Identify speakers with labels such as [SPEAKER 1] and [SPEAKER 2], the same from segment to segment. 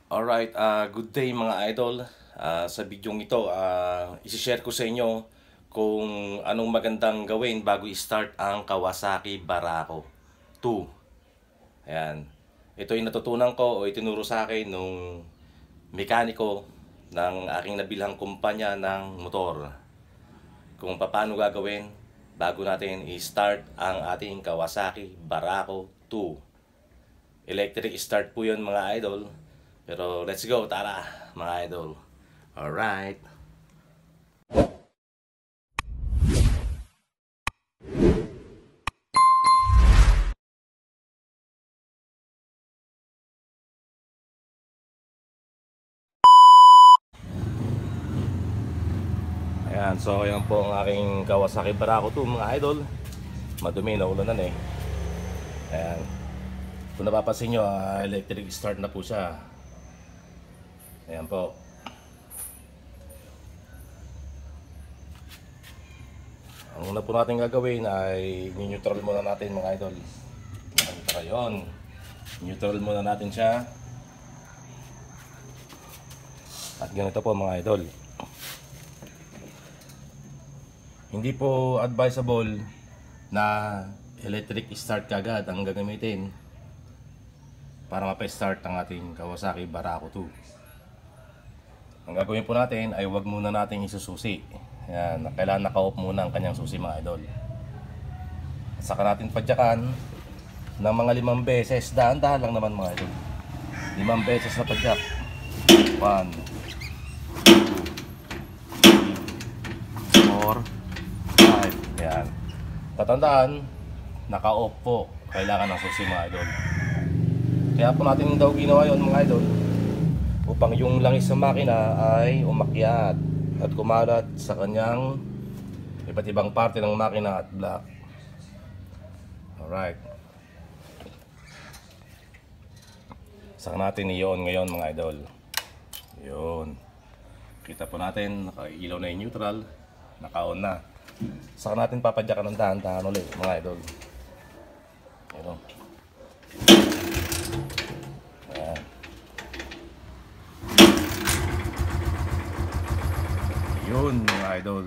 [SPEAKER 1] Alright, good day mga idol. Sa bidyong ito, isi-share ko sa inyo kung anong magandang gawin bago i-start ang Kawasaki Barako 2. Ayan. Ito ay natutunan ko o itinuro sa akin nung mekaniko ng aking nabilhang kumpanya ng motor. Kung paano gagawin bago natin i-start ang ating Kawasaki Barako 2. Electric start po yun mga idol. Pero let's go, tara mga idol. Alright. Ayan, so ayan po ang aking Kawasaki Barako 2 mga idol. Madumi na ulanan eh. Ayan. Kung napapansin nyo, electric start na po siya. Ayan po. Ang una po natin gagawin ay neutral muna natin mga idol. Tara yun. Neutral muna natin siya. At ganito po mga idol. Hindi po advisable na electric start kagad ang gagamitin para mapa-start ang ating Kawasaki Barako 2. Ang gagawin po natin ay huwag muna natin isususi. Ayan, kailangan naka-off muna ang kanyang susi mga idol. At saka natin padyakan ng mga 5 beses. Dahan-dahan lang naman mga idol. 5 beses na padyak. 1, 2, 3, 4, 5. Ayan. Tatandaan, naka-off po. Kailangan ng susi mga idol. Kaya po natin daw ginawa yun mga idol, upang yung langis ng makina ay umakyat at kumalat sa kanyang iba't ibang parte ng makina at block. Alright. Saka natin i-on ngayon mga idol. Yun. Kita po natin, nakailaw na yung neutral, naka-on na. Saka natin papadyakan ng dahan-dahan ulit mga idol. Yun. Ayan. Yun mga idol.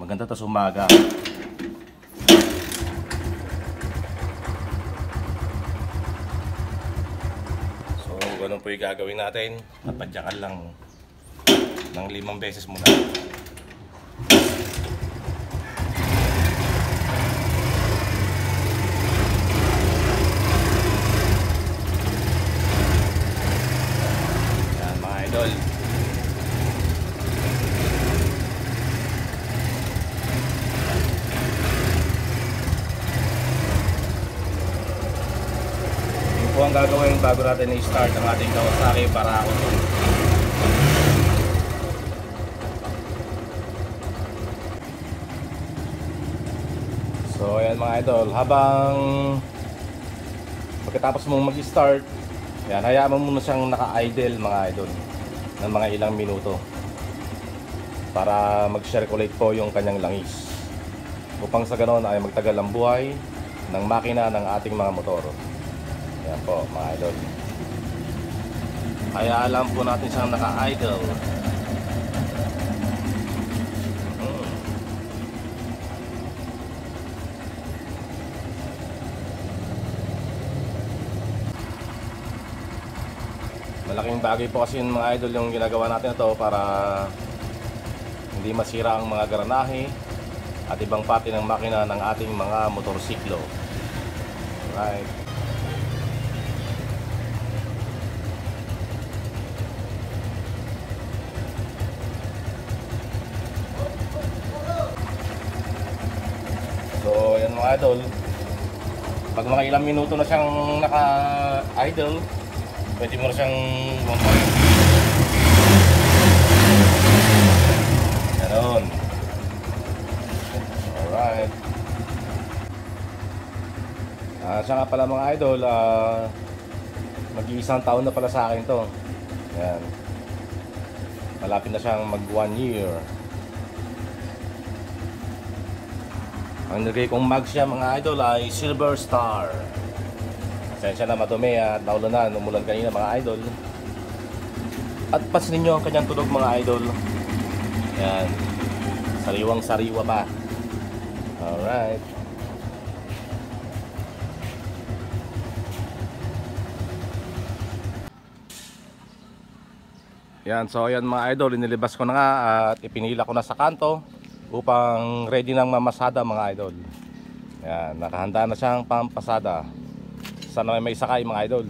[SPEAKER 1] Maganda tas umaga. So ganun po yung gagawin natin. Papadyakan lang ng 5 beses muna. Yan mga idol. Ito ang gagawin bago natin i-start ang ating Kawasaki Barako 2. So ayan mga idol, habang pagkatapos mong mag-start, ayan, hayaan mo muna siyang naka-idle mga idol ng mga ilang minuto para mag-circulate po yung kanyang langis, upang sa ganon ay magtagal ang buhay ng makina ng ating mga motor. Ayan po mga idol. Kaya alam po natin siyang naka-idle. Malaking bagay po kasi yung mga idol yung ginagawa natin ito para hindi masira ang mga garanahe at ibang parte ng makina ng ating mga motorsiklo. Right. So yan mga idol, pag mga ilang minuto na siyang naka-idle, pwede mo na siyang ganon. Alright. Siya nga pala mga idol, mag-iisang taon na pala sa akin to. Ayan. Malapit na siyang mag 1 year. Ang nilagay kong mag siya mga idol ay Silver Star. Pasensya na, madumi at naulanan, umulan kanina mga idol. At pansinin nyo ang kanyang tunog mga idol. Yan, sariwang sariwa pa. Alright. Yan, so yan mga idol, inilibas ko na nga at ipinila ko na sa kanto upang ready ng mamasada mga idol. Yan, nakahanda na siyang pampasada. Sana may sakay mga idol.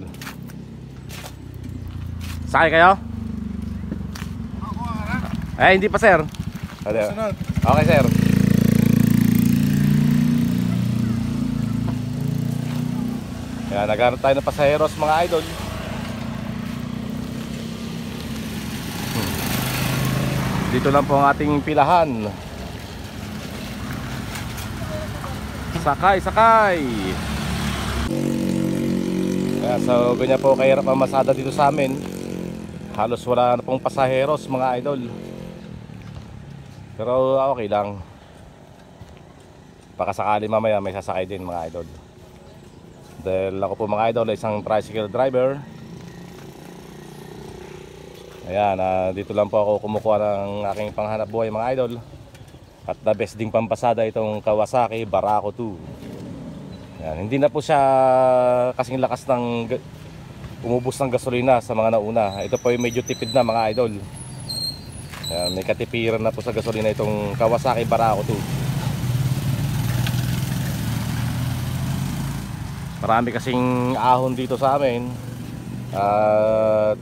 [SPEAKER 1] Sakay kayo? Eh, hindi pa sir. Okay sir. Yan, naghanap tayo ng pasaheros mga idol. Dito lang po ang ating pilahan. Sakay, sakay. So ganyan po kahirap ang masada dito sa amin. Halos wala na pong pasaheros mga idol. Pero okay lang. Baka sakali mamaya may sasakay din mga idol. Dahil ako po mga idol ay isang tricycle driver. Ayan, dito lang po ako kumukuha ng aking panghanap buhay mga idol. At the best ding pampasada itong Kawasaki Barako 2. Ayan, hindi na po siya kasing lakas ng umubos ng gasolina sa mga nauna. Ito po ay medyo tipid na mga idol. Ayan, may katipiran na po sa gasolina itong Kawasaki Barako 2. Marami kasing ahon dito sa amin. At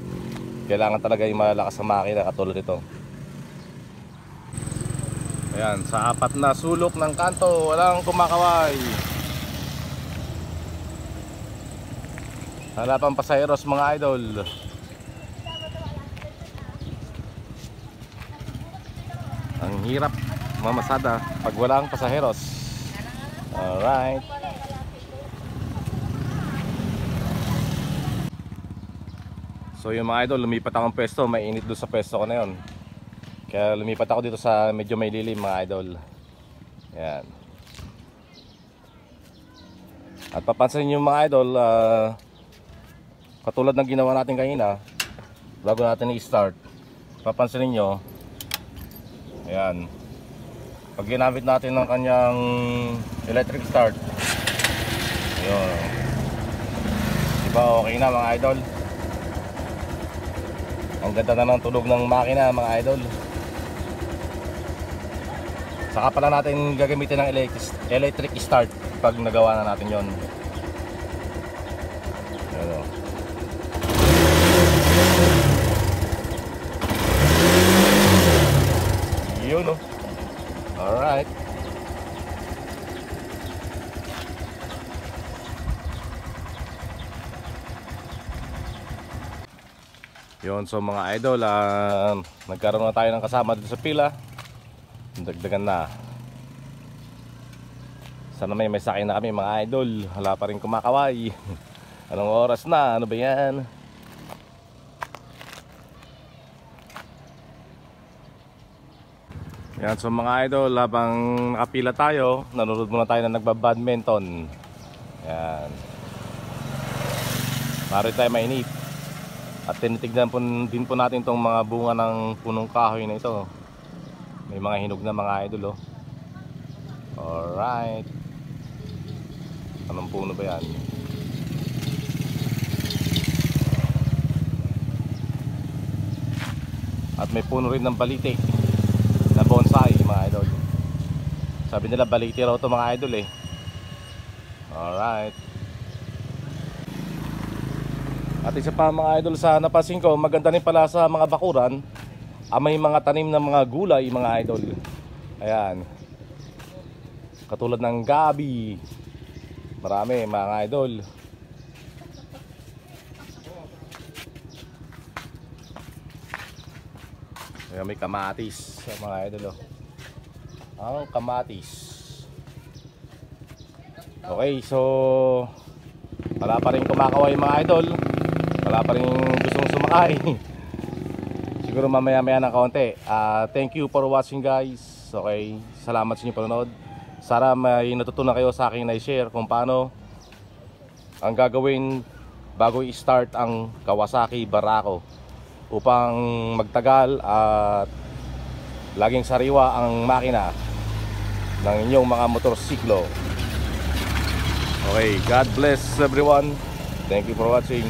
[SPEAKER 1] kailangan talaga yung malakas na makina katulad ito. Ayan, sa apat na sulok ng kanto, walang kumakaway. Wala pang pasaheros mga idol. Ang hirap mamasada pag walang pasaheros. Alright. So yung mga idol, lumipat akong pwesto, mainit doon sa pwesto ko na yun. Kaya lumipat ako dito sa medyo may lilim mga idol. Yan. At papansin nyo mga idol, katulad ng ginawa natin kanina, bago natin i-start, papansin nyo, ayan, pag ginamit natin ng kanyang electric start, ayun, diba okay na mga idol? Ang ganda na ng tulog ng makina mga idol. Saka pala natin gagamitin ng electric start pag nagawa na natin yon. Yun o. Alright. Yun, so mga idol, nagkaroon na tayo ng kasama dito sa pila. Dagdagan na. Sana may sakay na kami mga idol. Wala pa rin kumakaway. Anong oras na? Ano ba yan? Yan, so mga idol, habang nakapila tayo, nanonood muna tayo na nagbabadminton. Yan. Para tayo mainit. At tinitignan po, din po natin itong mga bunga ng punong kahoy na ito. May mga hinog na mga idol oh. Alright. Anong puno ba yan? At may puno rin ng balite na bonsai mga idol. Sabi nila balite raw ito mga idol eh. Alright. At isa pa mga idol, sa napansin ko, maganda rin pala sa mga bakuran, may mga tanim ng mga gulay mga idol. Ayan. Katulad ng gabi. Marami mga idol. Ayan, may kamatis mga idol oh. Ang kamatis. Okay, so wala pa rin kumakaway mga idol. Wala pa rin gustong sumakay. Siguro mamaya-maya ng kaunti. Thank you for watching guys. Okay, salamat sa inyong panonood. Sana may natutunan kayo sa aking na-share kung paano ang gagawin bago i-start ang Kawasaki Barako upang magtagal at laging sariwa ang makina ng inyong mga motorsiklo. Okay, God bless everyone. Thank you for watching.